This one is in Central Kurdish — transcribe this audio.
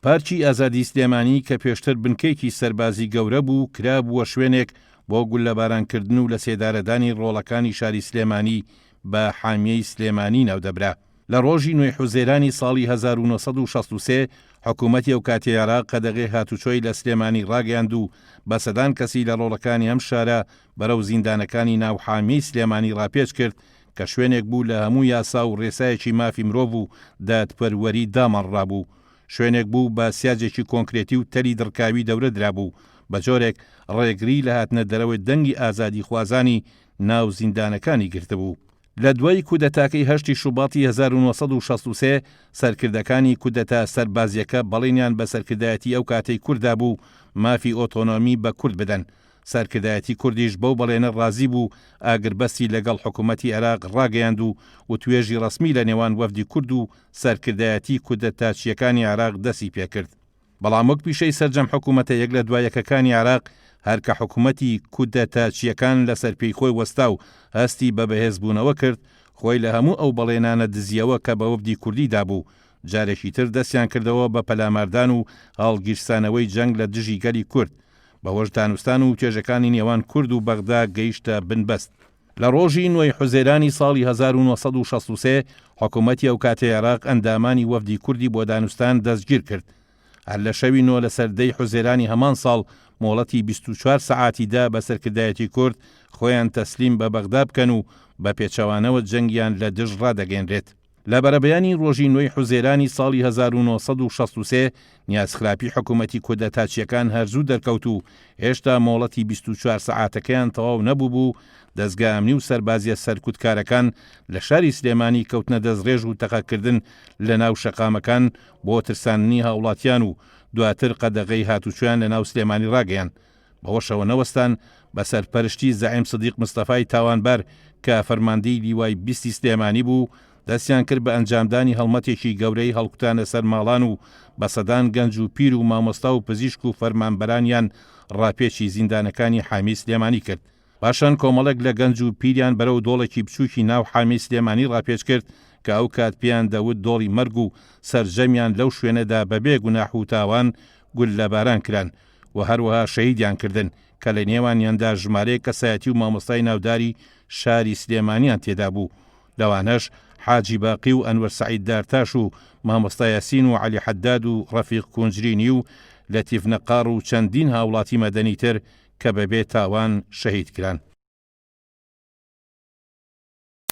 پارکی ئازادی سلێمانی کە پێشتر بنکەیەکی سەربازی گەورە بوو کرابووە شوێنێک بۆ گول لە بارانکردن و لە سێدارەدانی ڕۆڵەکانی شاری سلێمانی بە حامیەی سلێمانی ناودەبرا. لە ڕۆژی 9 حوزەیرانی ساڵی 1963 حکوومەتی ئەو کاتی عێراق قەدەغەی هاتوچۆی لە سلێمانی ڕاگەیاند و بە سەدان کەسی لە ڕۆڵەکانی ئەم شارە بەرەو زیندانەکانی ناو حامیەی سلێمانی ڕاپێچ کرد کە شوێنێک بوو لە هەموو یاسا و ڕێسایەکی مافی مرۆڤ و دادپەروەری دامەڕابوو. شوێنێک بوو بە سیاجێکی کۆنکرێتی و تەری دڕکاوی دەورە درابوو بە جۆرێک ڕێگری لە هاتنە دەرەوەی دەنگی ئازادی خوازانی ناو زیندانەکانی گرتبوو. لە دوای کودەتاکەی 8 شوباتی 1963 سەرکردەکانی کودەتا سەربازیەکە بەڵێنیان بە سەرکردایەتی ئەو کاتەی کووردا بوو مافی ئۆتۆنۆمی بە کورد بدەن. سەرکردایەتی کوردیش بەو بەڵێنە ڕازی بوو ئاگربەستی لەگەڵ حکوومەتی عێراق ڕاگەیاند و توێژی ڕسمی لە نێوان وەفدی کورد و سەرکردایەتی کودەتاچیەکانی عێراق دەستی پێکرد. بەڵام وەک پیشەی سەرجەم حکوومەتە یەک لە دوایەکەکانی عێراق هەرکە حکوومەتی کودەتاچیەکان لەسەر پێی خۆی وەستا و هەستی بە بەهێزبوونەوە کرد، خۆی لە هەموو ئەو بەڵێنانە دزیەوە کە بە وەفدی کوردی دابوو. جارێکی تر دەستیان کردەوە بە پەلاماردان و هەڵگیرسانەوەی جەنگ لە دژی گەلی کورد. بەوەش دانوستان و توێژەکانی نێوان کورد و بەغدا گەیشتە بنبەست. لە ڕۆژی 9 حوزەیرانی ساڵی 1963 حکوومەتی ئەو کاتەی عێراق ئەندامانی وەفدی کوردی بۆ دانوستان دەستگیر کرد. هەر لە شەوی 9 لە سەردەی حوزەیرانی هەمان ساڵ مۆڵەتی 24 سەعاتیدا بە سەرکردایەتی کورد خۆیان تەسلیم بە بەغدا بکەن و بە پێچەوانەوە جەنگیان لە دژ ڕادەگەێنرێت. لە بەرەبەیانی ڕۆژی 9 حوزەیرانی ساڵی 1963 نیازخراپی حکوومەتی کودەتاچیەکان هەرزوو دەرکەوت و هێشتا مۆڵەتی 24 سەعاتەکەیان تەواو نەبوو بوو دەستگا ئەمنی و سەربازیە سەرکوتکارەکان لە شاری سلێمانی کەوتنە دەستڕێژ و تەقەکردن لە ناو شەقامەکان بۆ ترساندنی هاوڵاتیان و دواتر قەدەغەی هاتوچۆیان لە ناو سلێمانی ڕاگەیان. بەوەشەوە نەوەستان بە سەرپەرشتی زەعیم سدیق مستەفای تاوانبار کە فەرماندەی لیوای 20 سلێمانی بوو دەستیان کرد بە ئەنجامدانی هەڵمەتێکی گەورەی هەڵکوتانە سەر ماڵان و بە سەدان گەنج و پیر و مامۆستا و پزیشک و فەرمانبەرانیان ڕاپێچی زیندانەکانی حامی سلێمانی کرد. پاشان کۆمەڵێک لە گەنج و پیریان بەرەو دۆڵێکی بچووکی ناو حامی سلێمانی ڕاپێچ کرد کە ئەو کات پێیان دەوت دۆڵی مەرگ و سەرجەمیان لەو شوێنەدا بەبێ گوناح و تاوان گول لە باران کران و هەروەها شەهیدیان کردن کە لە نێوانیاندا ژمارەیە کەسایەتی و مامۆستای ناوداری شاری سلێمانیان تێدا بوو. لەوانەش حاجی باقی و ئەنوەر سەعید دارتاش و مامۆستا یاسین و عەلی حەداد و ڕەفیق کونجرینی و لەتیف نەقار و چەندین هاوڵاتی مەدەنی تر کە بەبێ تاوان شەهید کران.